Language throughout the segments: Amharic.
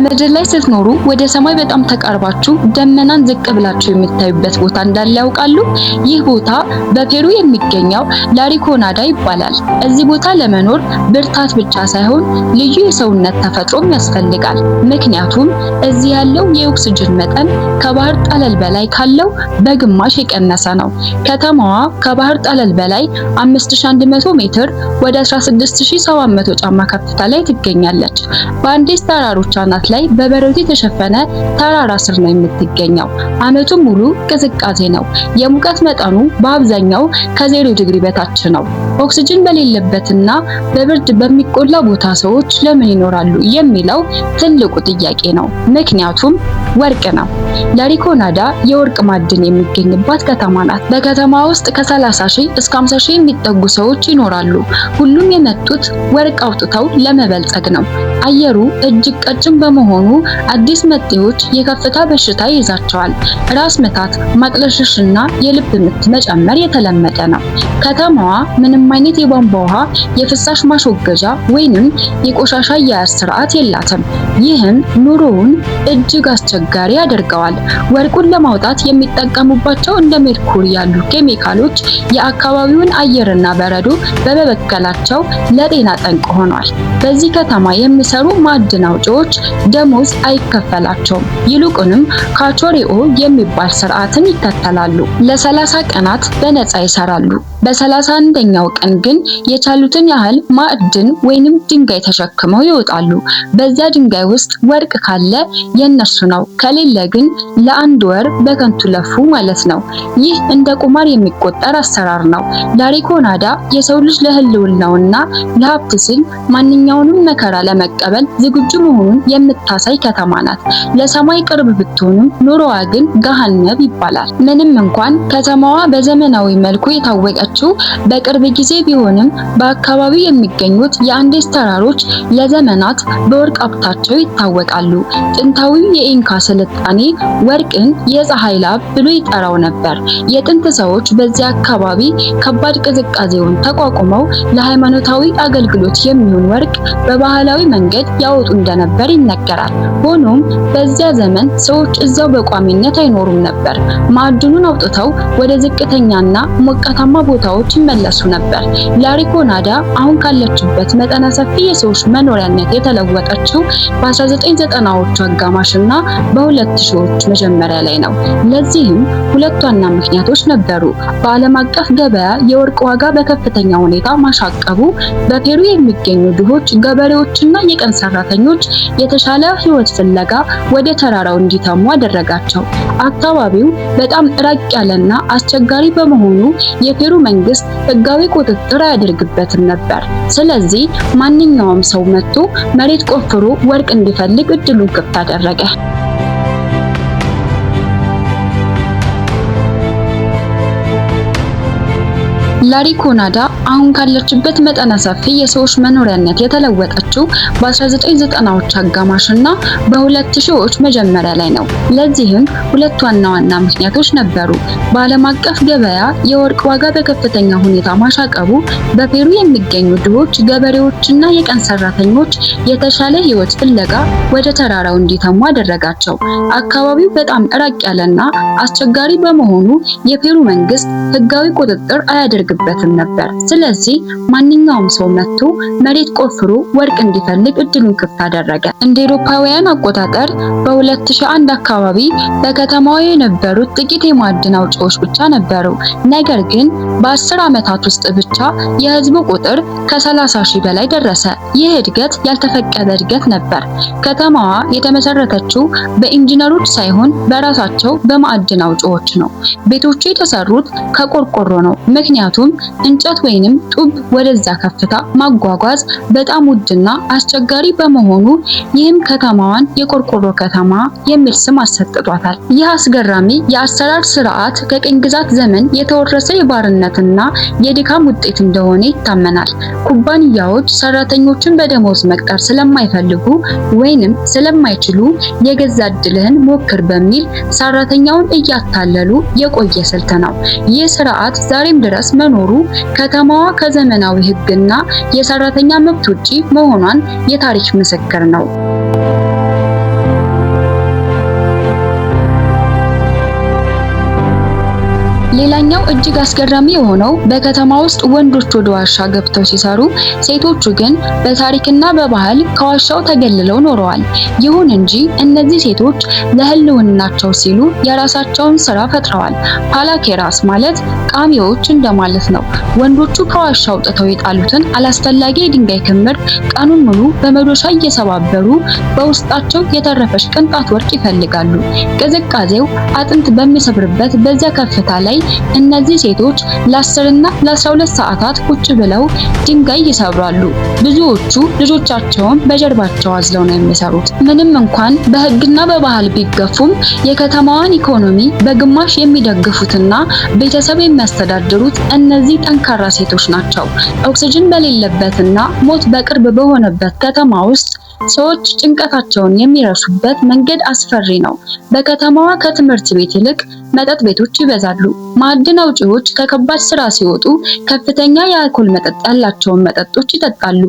በምድር ላይ ስትኖሩ ወደ ሰማይ በጣም ተቃርባችሁ ደመናን ዝቅ ብላችሁ የምታዩበት ቦታ እንዳለ ያውቃሉ? ይህ ቦታ በፔሩ የሚገኘው ላሪኮናዳ ይባላል። እዚህ ቦታ ለመኖር ብርታት ብቻ ሳይሆን ልዩ የሰውነት ተፈጥሮም ያስፈልጋል። ምክንያቱም እዚህ ያለው የኦክስጅን መጠን ከባህር ጠለል በላይ ካለው በግማሽ የቀነሰ ነው። ከተማዋ ከባህር ጠለል በላይ 5100 ሜትር ወደ 16700 ጫማ ከፍታ ላይ ትገኛለች። በአንዴስ ተራሮች አናት ላይ በበረዶ የተሸፈነ ተራራ ስር ነው የምትገኘው። ዓመቱን ሙሉ ቅዝቃዜ ነው። የሙቀት መጠኑ በአብዛኛው ከ0 ዲግሪ በታች ነው። ኦክስጅን በሌለበትና በብርድ በሚቆላ ቦታ ሰዎች ለምን ይኖራሉ የሚለው ትልቁ ጥያቄ ነው። ምክንያቱም ወርቅ ነው። ላሪኮናዳ የወርቅ ማዕድን የሚገኝባት ከተማ ናት። በከተማ ውስጥ ከ30,000 እስከ 50,000 የሚጠጉ ሰዎች ይኖራሉ። ሁሉም የመጡት ወርቅ አውጥተው ለመበልጸግ ነው። አየሩ እጅግ ቀጭን በመሆኑ አዲስ መጤዎች የከፍታ በሽታ ይይዛቸዋል። ራስ ምታት፣ ማቅለሽለሽና የልብ ምት መጨመር የተለመደ ነው። ከተማዋ ምንም አይነት የቧንቧ ውሃ፣ የፍሳሽ ማስወገጃ ወይንም የቆሻሻ አያያዝ ስርዓት የላትም። ይህም ኑሮውን እጅግ አስቸጋሪ ያደርገዋል። ወርቁን ለማውጣት የሚጠቀሙባቸው እንደ ሜርኩሪ ያሉ ኬሚካሎች የአካባቢውን አየርና በረዶ በመበከላቸው ለጤና ጠንቅ ሆኗል። በዚህ ከተማ የሚሰሩ ማዕድን አውጪዎች ደሞዝ አይከፈላቸውም። ይልቁንም ካቾሪኦ የሚባል ስርዓትን ይከተላሉ። ለ30 ቀናት በነፃ ይሰራሉ። በ31ኛው ቀን ግን የቻሉትን ያህል ማዕድን ወይንም ድንጋይ ተሸክመው ይወጣሉ። በዛ ድንጋይ ውስጥ ወርቅ ካለ የነሱ ነው፣ ከሌለ ግን ለአንድ ወር በከንቱ ለፉ ማለት ነው። ይህ እንደ ቁማር የሚቆጠር አሰራር ነው። ላሪኮናዳ የሰው ልጅ ለህልውናውና ለሀብት ሲል ማንኛውንም መከራ ለመቀበል ዝግጁ መሆኑን የምታሳይ ከተማ ናት። ለሰማይ ቅርብ ብትሆንም ኑሮዋ ግን ገሃነም ይባላል። ምንም እንኳን ከተማዋ በዘመናዊ መልኩ የታወቀችው በቅርብ ጊዜ ቢሆንም በአካባቢው የሚገኙት የአንዴስ ተራሮች ለዘመናት በወርቅ ሀብታቸው ይታወቃሉ። ጥንታዊው የኢንካ ስልጣኔ ወርቅን የፀሐይ ላብ ብሎ ይጠራው ነበር። የጥንት ሰዎች በዚያ አካባቢ ከባድ ቅዝቃዜውን ተቋቁመው ለሃይማኖታዊ አገልግሎት የሚሆን ወርቅ በባህላዊ መንገድ ያወጡ እንደነበር ይነገራል። ሆኖም በዚያ ዘመን ሰዎች እዛው በቋሚነት አይኖሩም ነበር። ማዕድኑን አውጥተው ወደ ዝቅተኛና ሞቃታማ ቦታዎች ይመለሱ ነበር። ላሪኮናዳ አሁን ካለችበት መጠነ ሰፊ የሰዎች መኖሪያነት የተለወጠችው በ1990ዎቹ አጋማሽና በ2000ዎቹ መጀመሪያ ላይ ነው። ለዚህም ሁለት ዋና ምክንያቶች ነበሩ። በዓለም አቀፍ ገበያ የወርቅ ዋጋ በከፍተኛ ሁኔታ ማሻቀቡ በፔሩ የሚገኙ ድሆች ገበሬዎችና የቀን ሰራተኞች የተሻለ ሕይወት ፍለጋ ወደ ተራራው እንዲተሙ አደረጋቸው። አካባቢው በጣም ራቅ ያለና አስቸጋሪ በመሆኑ የፔሩ መንግስት ህጋዊ ቁጥጥር አያደርግበትም ነበር። ስለዚህ ማንኛውም ሰው መጥቶ መሬት ቆፍሮ ወርቅ እንዲፈልግ እድሉን ክፍት አደረገ። ላሪኮናዳ አሁን ካለችበት መጠነ ሰፊ የሰዎች መኖሪያነት የተለወጠችው በ1990ዎቹ አጋማሽና በ2000ዎቹ መጀመሪያ ላይ ነው። ለዚህም ሁለት ዋና ምክንያቶች ነበሩ። በዓለም አቀፍ ገበያ የወርቅ ዋጋ በከፍተኛ ሁኔታ ማሻቀቡ በፔሩ የሚገኙ ድሆች ገበሬዎችና የቀን ሰራተኞች የተሻለ ህይወት ፍለጋ ወደ ተራራው እንዲተሙ አደረጋቸው። አካባቢው በጣም ራቅ ያለና አስቸጋሪ በመሆኑ የፔሩ መንግስት ህጋዊ ቁጥጥር አያደርግበትም ነበር። ስለዚህ ማንኛውም ሰው መጥቶ መሬት ቆፍሮ ወርቅ እንዲፈልግ እድሉን ክፍት አደረገ። እንደ አውሮፓውያን አቆጣጠር በ2001 አካባቢ በከተማው የነበሩት ጥቂት የማዕድን አውጪዎች ብቻ ነበሩ። ነገር ግን በ10 ዓመታት ውስጥ ብቻ የህዝቡ ቁጥር ከ30,000 በላይ ደረሰ። ይህ እድገት ያልተፈቀደ እድገት ነበር። ከተማዋ የተመሰረተችው በኢንጂነሮች ሳይሆን በራሳቸው በማዕድን አውጪዎች ነው። ቤቶቹ የተሰሩት ከቆርቆሮ ነው። ምክንያቱም እንጨት ወይንም ጡብ ወደዛ ከፍታ ማጓጓዝ በጣም ውድና አስቸጋሪ በመሆኑ ይህም ከተማዋን የቆርቆሮ ከተማ የሚል ስም አሰጥቷታል። ይህ አስገራሚ የአሰራር ስርዓት ከቅኝ ግዛት ዘመን የተወረሰ የባርነትና የድካም ውጤት እንደሆነ ይታመናል። ኩባንያዎች ሰራተኞችን በደሞዝ መቅጠር ስለማይፈልጉ ወይንም ስለማይችሉ የገዛ እድልህን ሞክር በሚል ሰራተኛውን እያታለሉ የቆየ ስልት ነው። ይህ ስርዓት ዛሬም ድረስ መኖሩ ከተማዋ ከዘመናዊ ሕግና የሰራተኛ መብት ውጪ መሆኗን የታሪክ ምስክር ነው። ሌላኛው እጅግ አስገራሚ የሆነው በከተማ ውስጥ ወንዶች ወደ ዋሻ ገብተው ሲሰሩ፣ ሴቶቹ ግን በታሪክና በባህል ከዋሻው ተገልለው ኖረዋል። ይሁን እንጂ እነዚህ ሴቶች ለህልውናቸው ሲሉ የራሳቸውን ስራ ፈጥረዋል። ፓላኬራስ ማለት ቃሚዎች እንደማለት ነው። ወንዶቹ ከዋሻ አውጥተው የጣሉትን አላስፈላጊ የድንጋይ ክምር ቀኑን ሙሉ በመዶሻ እየሰባበሩ በውስጣቸው የተረፈች ቅንጣት ወርቅ ይፈልጋሉ። ቅዝቃዜው አጥንት በሚሰብርበት በዚያ ከፍታ ላይ እነዚህ ሴቶች ለ10 እና ለ12 ሰዓታት ቁጭ ብለው ድንጋይ ይሰብራሉ። ብዙዎቹ ልጆቻቸውን በጀርባቸው አዝለው ነው የሚሰሩት። ምንም እንኳን በህግና በባህል ቢገፉም የከተማዋን ኢኮኖሚ በግማሽ የሚደግፉትና ቤተሰብ የሚያስተዳድሩት እነዚህ ጠንካራ ሴቶች ናቸው። ኦክሲጅን በሌለበትና ሞት በቅርብ በሆነበት ከተማ ውስጥ ሰዎች ጭንቀታቸውን የሚረሱበት መንገድ አስፈሪ ነው። በከተማዋ ከትምህርት ቤት ይልቅ መጠጥ ቤቶች ይበዛሉ። ማዕድን አውጪዎች ከከባድ ስራ ሲወጡ ከፍተኛ የአልኮል መጠጥ ያላቸውን መጠጦች ይጠጣሉ።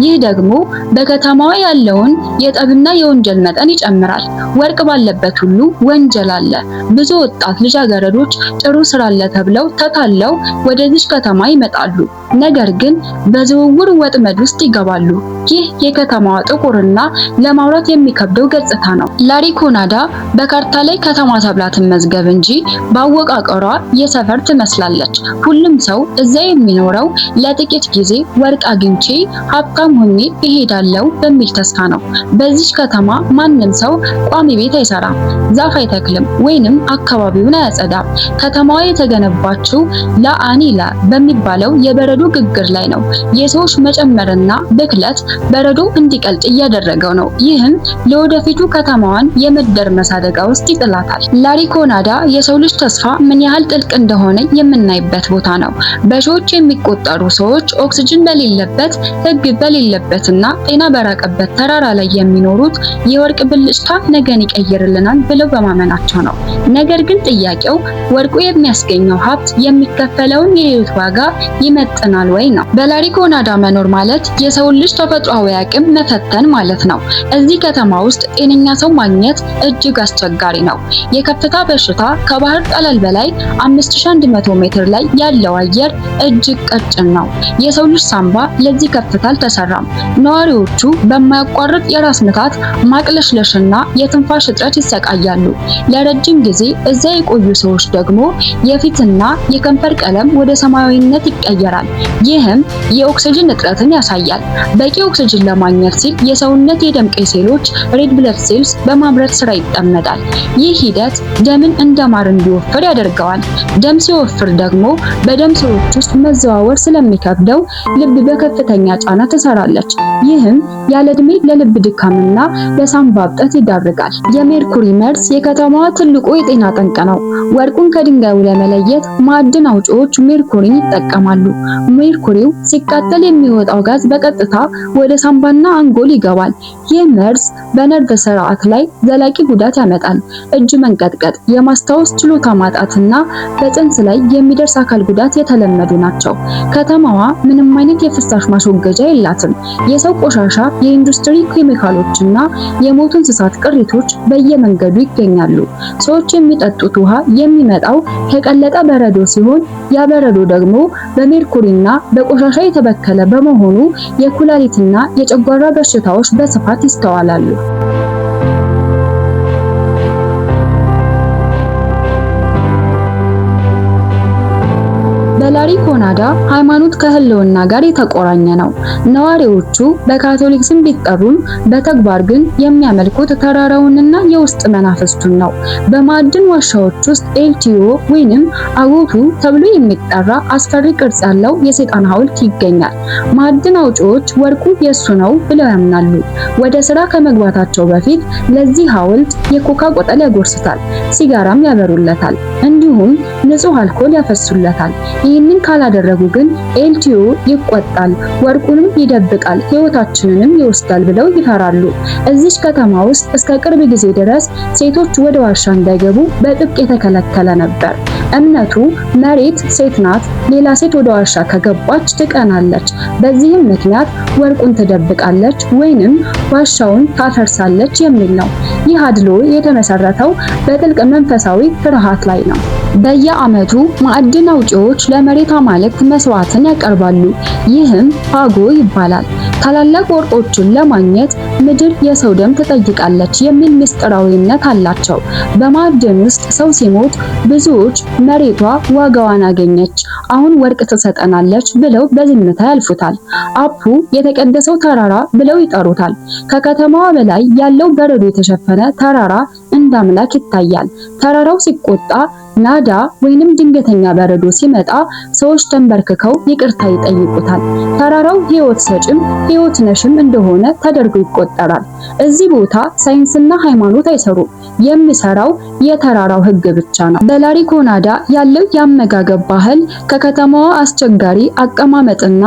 ይህ ደግሞ በከተማዋ ያለውን የጠብና የወንጀል መጠን ይጨምራል። ወርቅ ባለበት ሁሉ ወንጀል አለ። ብዙ ወጣት ልጃገረዶች ጥሩ ስራ አለ ተብለው ተታለው ወደዚህ ከተማ ይመጣሉ። ነገር ግን በዝውውር ወጥመድ ውስጥ ይገባሉ። ይህ የከተማዋ ጥቁርና ለማውራት የሚከብደው ገጽታ ነው። ላሪኮናዳ በካርታ ላይ ከተማ ተብላ ትመዝገብ እንጂ በአወቃቀሯ የሰፈር ትመስላለች። ሁሉም ሰው እዛ የሚኖረው ለጥቂት ጊዜ ወርቅ አግኝቼ ሀብታም ሆኜ እሄዳለሁ በሚል ተስፋ ነው። በዚህ ከተማ ማንም ሰው ቋሚ ቤት አይሰራም፣ ዛፍ አይተክልም ወይንም አካባቢውን አያጸዳም። ከተማዋ የተገነባችው ለአኒላ በሚባለው የበረዶ ግግር ላይ ነው። የሰዎች መጨመርና ብክለት በረዶ እንዲቀልጥ እያደረገው ነው። ይህም ለወደፊቱ ከተማዋን የመደርመስ አደጋ ውስጥ ይጥላታል። ላሪኮናዳ የሰው ልጅ ተስፋ ምን ያህል ጥልቅ እንደሆነ የምናይበት ቦታ ነው። በሺዎች የሚቆጠሩ ሰዎች ኦክሲጅን በሌለበት፣ ሕግ በሌለበትና ጤና በራቀበት ተራራ ላይ የሚኖሩት የወርቅ ብልጭታ ነገን ይቀይርልናል ብለው በማመናቸው ነው። ነገር ግን ጥያቄው ወርቁ የሚያስገኘው ሀብት የሚከፈለውን የህይወት ዋጋ ይመጥናል ወይ ነው። በላሪኮናዳ መኖር ማለት የሰውን ልጅ ተፈጥሯዊ አቅም መፈተን ማለት ነው። እዚህ ከተማ ውስጥ ጤነኛ ሰው ማግኘት እጅግ አስቸጋሪ ነው። የከፍታ በሽታ ከባህር ጠለል በላይ 5100 ሜትር ላይ ያለው አየር እጅግ ቀጭን ነው። የሰው ልጅ ሳምባ ለዚህ ከፍታ አልተሰራም። ነዋሪዎቹ በማያቋርጥ የራስ ምታት፣ ማቅለሽለሽና የትንፋሽ እጥረት ይሰቃያሉ። ለረጅም ጊዜ እዛ የቆዩ ሰዎች ደግሞ የፊትና የከንፈር ቀለም ወደ ሰማያዊነት ይቀየራል። ይህም የኦክሲጅን እጥረትን ያሳያል። በቂ ኦክሲጅን ለማግኘት ሲል የሰውነት የደም ቀይ ሴሎች ሬድ ብለድ ሴልስ በማምረት ስራ ይጠመዳል። ይህ ሂደት ደምን እንደ ማር እንዲወፍር ያደርገዋል። ደም ሲወፍር ደግሞ በደም ስሮች ውስጥ መዘዋወር ስለሚከብደው ልብ በከፍተኛ ጫና ትሰራለች። ይህም ያለ ዕድሜ ለልብ ድካምና ለሳምባ እብጠት ይዳርጋል። የሜርኩሪ መርዝ የከተማዋ ትልቁ የጤና ጠንቅ ነው። ወርቁን ከድንጋዩ ለመለየት ማዕድን አውጪዎች ሜርኩሪን ይጠቀማሉ። ሜርኩሪው ሲቃጠል የሚወጣው ጋዝ በቀጥታ ወደ ሳምባና አንጎል ይገባል። ይህ መርዝ በነርቭ ስርዓት ላይ ዘላቂ ጉዳት ያመጣል። እጅ መንቀጥቀጥ፣ የማስታወስ ችሎታ ማጣትና በጽንስ ላይ የሚደርስ አካል ጉዳት የተለመዱ ናቸው። ከተማዋ ምንም አይነት የፍሳሽ ማስወገጃ የላትም። የሰው ቆሻሻ፣ የኢንዱስትሪ ኬሚካሎችና የሞቱ እንስሳት ቅሪቶች በየመንገዱ ይገኛሉ። ሰዎች የሚጠጡት ውሃ የሚመጣው ከቀለጠ በረዶ ሲሆን ያ በረዶ ደግሞ በሜርኩሪና በቆሻሻ የተበከለ በመሆኑ የኩላሊትና የጨጓራ በሽታዎች በስፋት ይስተዋላሉ። በላሪኮናዳ ሃይማኖት ከህልውና ጋር የተቆራኘ ነው። ነዋሪዎቹ በካቶሊክ ስም ቢጠሩም በተግባር ግን የሚያመልኩት ተራራውንና የውስጥ መናፍስቱን ነው። በማዕድን ዋሻዎች ውስጥ ኤልቲዮ ወይንም አጎቱ ተብሎ የሚጠራ አስፈሪ ቅርጽ ያለው የሰይጣን ሐውልት ይገኛል። ማዕድን አውጪዎች ወርቁ የሱ ነው ብለው ያምናሉ። ወደ ስራ ከመግባታቸው በፊት ለዚህ ሐውልት የኮካ ቆጠል ያጎርሱታል፣ ሲጋራም ያበሩለታል፣ እንዲሁም ንጹህ አልኮል ያፈሱለታል። ይህንን ካላደረጉ ግን ኤልቲዮ ይቆጣል፣ ወርቁንም ይደብቃል፣ ህይወታችንንም ይወስዳል ብለው ይፈራሉ። እዚህ ከተማ ውስጥ እስከ ቅርብ ጊዜ ድረስ ሴቶች ወደ ዋሻ እንዳይገቡ በጥብቅ የተከለከለ ነበር። እምነቱ መሬት ሴት ናት፣ ሌላ ሴት ወደ ዋሻ ከገባች ትቀናለች፣ በዚህም ምክንያት ወርቁን ትደብቃለች ወይንም ዋሻውን ታፈርሳለች የሚል ነው። ይህ አድሎ የተመሰረተው በጥልቅ መንፈሳዊ ፍርሃት ላይ ነው። በየዓመቱ ማዕድን አውጪዎች ለመሬት አማልክት መስዋዕትን ያቀርባሉ። ይህም ፓጎ ይባላል። ታላላቅ ወርቆችን ለማግኘት ምድር የሰው ደም ትጠይቃለች የሚል ምስጢራዊነት አላቸው። በማዕድን ውስጥ ሰው ሲሞት ብዙዎች መሬቷ ዋጋዋን አገኘች፣ አሁን ወርቅ ትሰጠናለች ብለው በዝምታ ያልፉታል። አፑ የተቀደሰው ተራራ ብለው ይጠሩታል። ከከተማዋ በላይ ያለው በረዶ የተሸፈነ ተራራ እንደ አምላክ ይታያል። ተራራው ሲቆጣ ናዳ ወይንም ድንገተኛ በረዶ ሲመጣ ሰዎች ተንበርክከው ይቅርታ ይጠይቁታል። ተራራው ሕይወት ሰጭም ሕይወት ነሽም እንደሆነ ተደርጎ ይቆጠራል። እዚህ ቦታ ሳይንስና ሃይማኖት አይሰሩም። የሚሰራው የተራራው ሕግ ብቻ ነው። በላሪኮናዳ ያለው የአመጋገብ ባህል ከከተማዋ አስቸጋሪ አቀማመጥና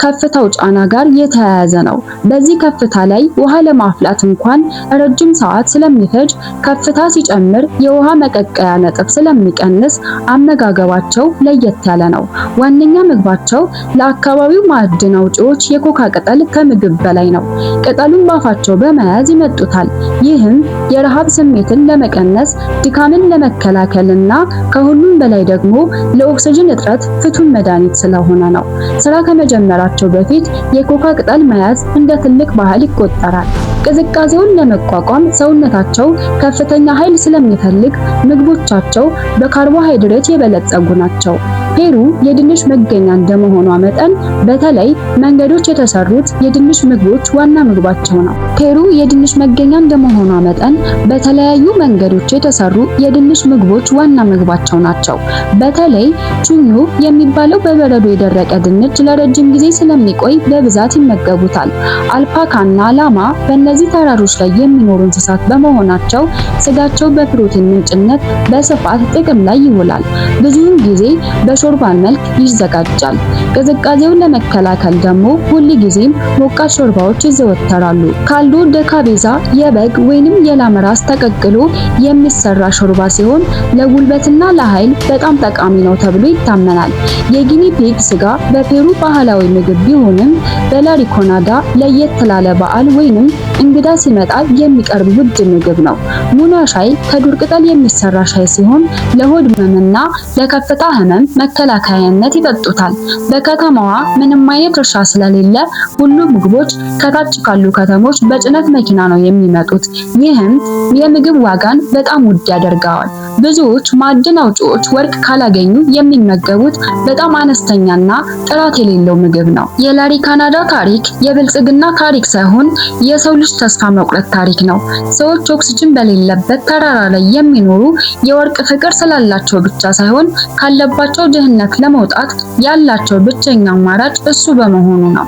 ከፍታው ጫና ጋር የተያያዘ ነው። በዚህ ከፍታ ላይ ውሃ ለማፍላት እንኳን ረጅም ሰዓት ስለሚፈጅ ከፍታ ሲጨምር የውሃ መቀቀያ ነጥብ ስለሚቀንስ አመጋገባቸው ለየት ያለ ነው። ዋነኛ ምግባቸው ለአካባቢው ማዕድን አውጪዎች የኮካ ቅጠል ከምግብ በላይ ነው። ቅጠሉን ባፋቸው በመያዝ ይመጡታል። ይህም የረሃብ ስሜትን ለመቀነስ፣ ድካምን ለመከላከልና ከሁሉም በላይ ደግሞ ለኦክሲጅን እጥረት ፍቱን መድኃኒት ስለሆነ ነው። ስራ ከመጀመራቸው በፊት የኮካ ቅጠል መያዝ እንደ ትልቅ ባህል ይቆጠራል። ቅዝቃዜውን ለመቋቋም ሰውነታቸው ከፍተኛ ኃይል ስለሚፈልግ ምግቦቻቸው በካርቦሃይድሬት የበለጸጉ ናቸው። ፔሩ የድንች መገኛ እንደመሆኗ መጠን በተለይ መንገዶች የተሰሩት የድንች ምግቦች ዋና ምግባቸው ነው። ፔሩ የድንች መገኛ እንደመሆኗ መጠን በተለያዩ መንገዶች የተሰሩ የድንች ምግቦች ዋና ምግባቸው ናቸው። በተለይ ቹኞ የሚባለው በበረዶ የደረቀ ድንች ለረጅም ጊዜ ስለሚቆይ በብዛት ይመገቡታል። አልፓካና ላማ በእነዚህ ተራሮች ላይ የሚኖሩ እንስሳት በመሆናቸው ስጋቸው በፕሮቲን ምንጭነት በስፋት ጥቅም ላይ ይውላል። ብዙውን ጊዜ በሾርባ መልክ ይዘጋጃል። ቅዝቃዜውን ለመከላከል ደግሞ ሁልጊዜም ሞቃት ሾርባዎች ይዘወተራሉ። ካልዶ ደ ካቤዛ የበግ ወይንም የላም ራስ ተቀቅሎ የሚሰራ ሾርባ ሲሆን ለጉልበትና ለኃይል በጣም ጠቃሚ ነው ተብሎ ይታመናል። የጊኒ ፒግ ስጋ በፔሩ ባህላዊ ምግብ ቢሆንም በላሪኮናዳ ለየት ላለ በዓል ወይንም እንግዳ ሲመጣ የሚቀርብ ውድ ምግብ ነው። ሙና ሻይ ከዱር ቅጠል የሚሰራ ሻይ ሲሆን ለሆድ ህመምና ለከፍታ ህመም መከላከያነት ይጠጡታል። በከተማዋ ምንም አይነት እርሻ ስለሌለ ሁሉ ምግቦች ከታች ካሉ ከተሞች በጭነት መኪና ነው የሚመጡት። ይህም የምግብ ዋጋን በጣም ውድ ያደርገዋል። ብዙዎች ማዕድን አውጪዎች ወርቅ ካላገኙ የሚመገቡት በጣም አነስተኛና ጥራት የሌለው ምግብ ነው። የላሪኮናዳ ታሪክ የብልጽግና ታሪክ ሳይሆን የሰው ልጅ ተስፋ መቁረጥ ታሪክ ነው። ሰዎች ኦክሲጅን በሌለበት ተራራ ላይ የሚኖሩ የወርቅ ፍቅር ስላላቸው ብቻ ሳይሆን ካለባቸው ድህነት ለመውጣት ያላቸው ብቸኛ አማራጭ እሱ በመሆኑ ነው።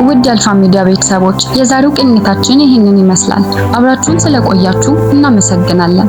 ውድ የአልፋ ሚዲያ ቤተሰቦች የዛሬው ቅኝታችን ይህንን ይመስላል። አብራችሁን ስለቆያችሁ እናመሰግናለን።